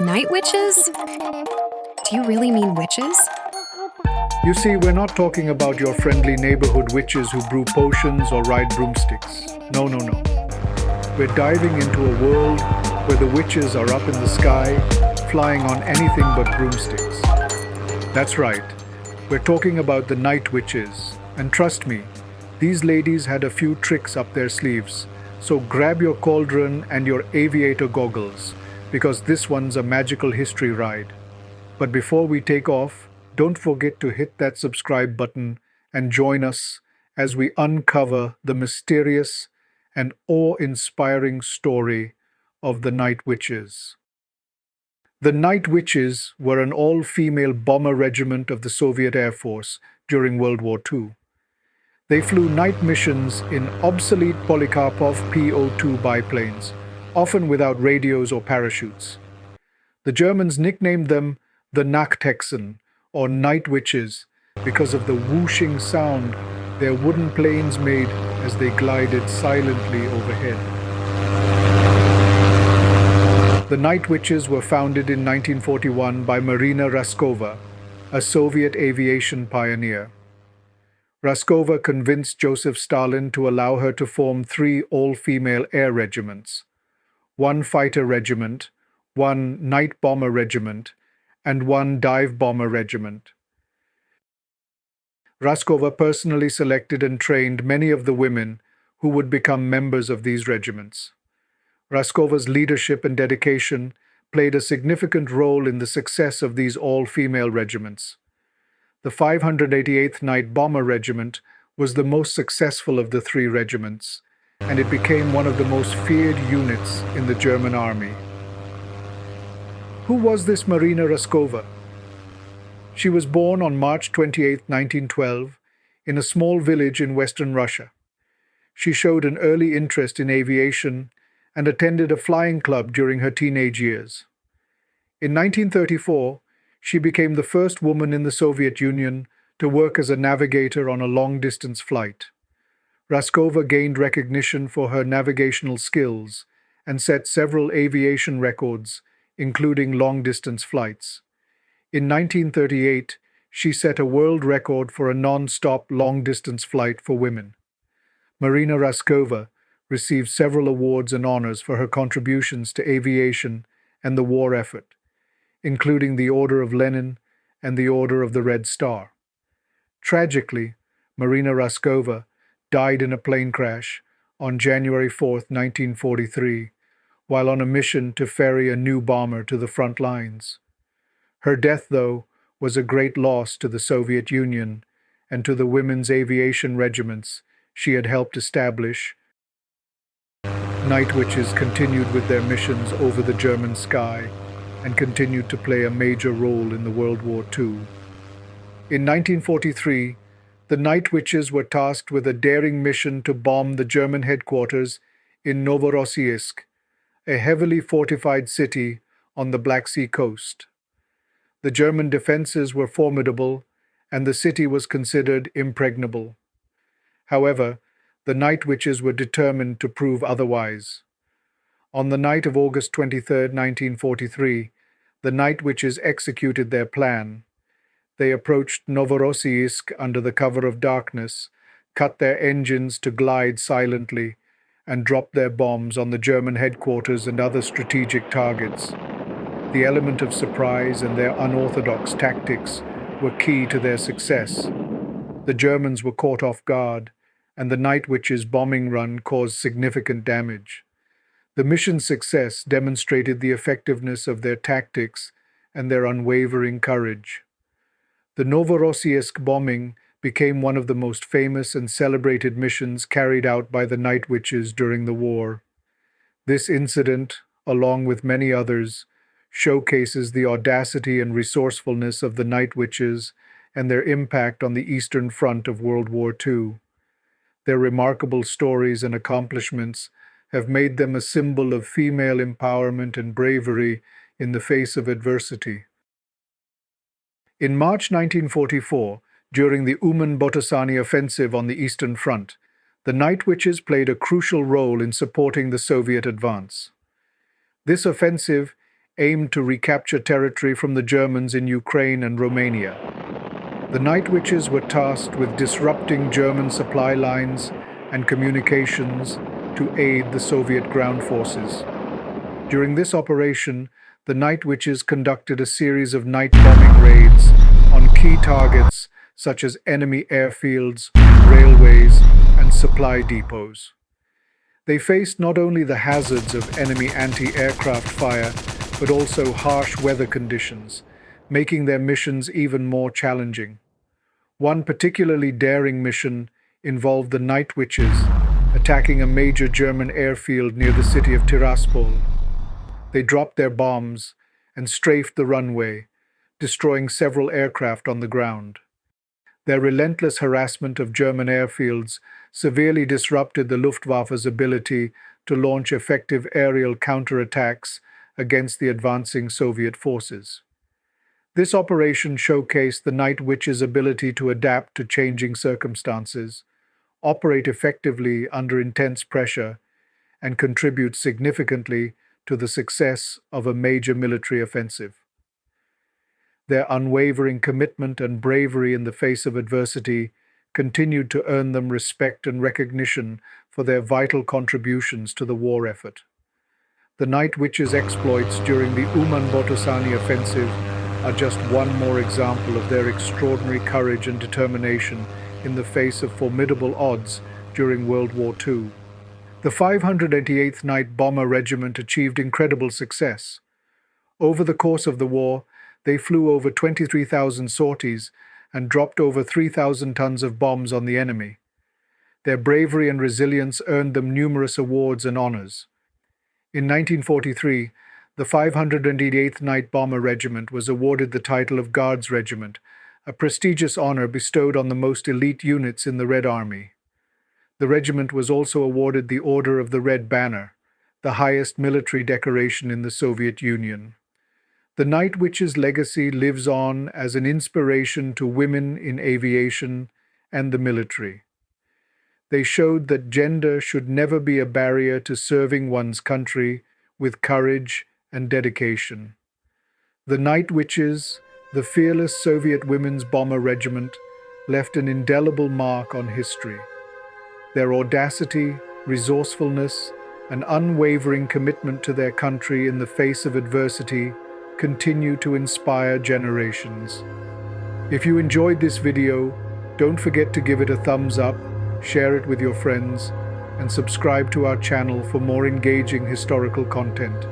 Night witches? Do you really mean witches? You see, we're not talking about your friendly neighborhood witches who brew potions or ride broomsticks. No, no, no. We're diving into a world where the witches are up in the sky, flying on anything but broomsticks. That's right. We're talking about the night witches. And trust me, these ladies had a few tricks up their sleeves. So grab your cauldron and your aviator goggles, because this one's a magical history ride. But before we take off, don't forget to hit that subscribe button and join us as we uncover the mysterious and awe-inspiring story of the Night Witches. The Night Witches were an all-female bomber regiment of the Soviet Air Force during World War II. They flew night missions in obsolete Polikarpov Po-2 biplanes, often without radios or parachutes. The Germans nicknamed them the Nachthexen, or night witches, because of the whooshing sound their wooden planes made as they glided silently overhead. The Night Witches were founded in 1941 by Marina Raskova, a Soviet aviation pioneer. Raskova convinced Joseph Stalin to allow her to form 3 all-female air regiments: one fighter regiment, one night bomber regiment, and one dive bomber regiment. Raskova personally selected and trained many of the women who would become members of these regiments. Raskova's leadership and dedication played a significant role in the success of these all-female regiments. The 588th Night Bomber Regiment was the most successful of the 3 regiments, and it became one of the most feared units in the German army. Who was this Marina Raskova? She was born on March 28, 1912, in a small village in western Russia. She showed an early interest in aviation and attended a flying club during her teenage years. In 1934, she became the first woman in the Soviet Union to work as a navigator on a long-distance flight. Raskova gained recognition for her navigational skills and set several aviation records, including long-distance flights. In 1938, she set a world record for a non-stop long-distance flight for women. Marina Raskova received several awards and honors for her contributions to aviation and the war effort, including the Order of Lenin and the Order of the Red Star. Tragically, Marina Raskova died in a plane crash on January 4, 1943, while on a mission to ferry a new bomber to the front lines. Her death, though, was a great loss to the Soviet Union and to the women's aviation regiments she had helped establish. Night Witches continued with their missions over the German sky and continued to play a major role in the World War II. In 1943, the Night Witches were tasked with a daring mission to bomb the German headquarters in Novorossiysk, a heavily fortified city on the Black Sea coast. The German defenses were formidable, and the city was considered impregnable. However, the Night Witches were determined to prove otherwise. On the night of August 23, 1943, the Night Witches executed their plan. They approached Novorossiysk under the cover of darkness, cut their engines to glide silently, and dropped their bombs on the German headquarters and other strategic targets. The element of surprise and their unorthodox tactics were key to their success. The Germans were caught off guard, and the Night Witches' bombing run caused significant damage. The mission's success demonstrated the effectiveness of their tactics and their unwavering courage. The Novorossiysk bombing became one of the most famous and celebrated missions carried out by the Night Witches during the war. This incident, along with many others, showcases the audacity and resourcefulness of the Night Witches and their impact on the Eastern Front of World War II. Their remarkable stories and accomplishments have made them a symbol of female empowerment and bravery in the face of adversity. In March 1944, during the Uman-Botasani offensive on the Eastern Front, the Night Witches played a crucial role in supporting the Soviet advance. This offensive aimed to recapture territory from the Germans in Ukraine and Romania. The Night Witches were tasked with disrupting German supply lines and communications to aid the Soviet ground forces. During this operation, the Night Witches conducted a series of night bombing raids on key targets such as enemy airfields, railways, and supply depots. They faced not only the hazards of enemy anti-aircraft fire, but also harsh weather conditions, making their missions even more challenging. One particularly daring mission involved the Night Witches attacking a major German airfield near the city of Tiraspol. They dropped their bombs and strafed the runway, destroying several aircraft on the ground. Their relentless harassment of German airfields severely disrupted the Luftwaffe's ability to launch effective aerial counterattacks against the advancing Soviet forces. This operation showcased the Night Witches' ability to adapt to changing circumstances, operate effectively under intense pressure, and contribute significantly to the success of a major military offensive. Their unwavering commitment and bravery in the face of adversity continued to earn them respect and recognition for their vital contributions to the war effort. The Night Witches' exploits during the Uman-Botosani offensive are just one more example of their extraordinary courage and determination in the face of formidable odds during World War II. The 588th Night Bomber Regiment achieved incredible success. Over the course of the war, they flew over 23,000 sorties and dropped over 3,000 tons of bombs on the enemy. Their bravery and resilience earned them numerous awards and honors. In 1943, the 588th Night Bomber Regiment was awarded the title of Guards Regiment, a prestigious honor bestowed on the most elite units in the Red Army. The regiment was also awarded the Order of the Red Banner, the highest military decoration in the Soviet Union. The Night Witches' legacy lives on as an inspiration to women in aviation and the military. They showed that gender should never be a barrier to serving one's country with courage and dedication. The Night Witches, the fearless Soviet Women's Bomber Regiment, left an indelible mark on history. Their audacity, resourcefulness, and unwavering commitment to their country in the face of adversity continue to inspire generations. If you enjoyed this video, don't forget to give it a thumbs up, share it with your friends, and subscribe to our channel for more engaging historical content.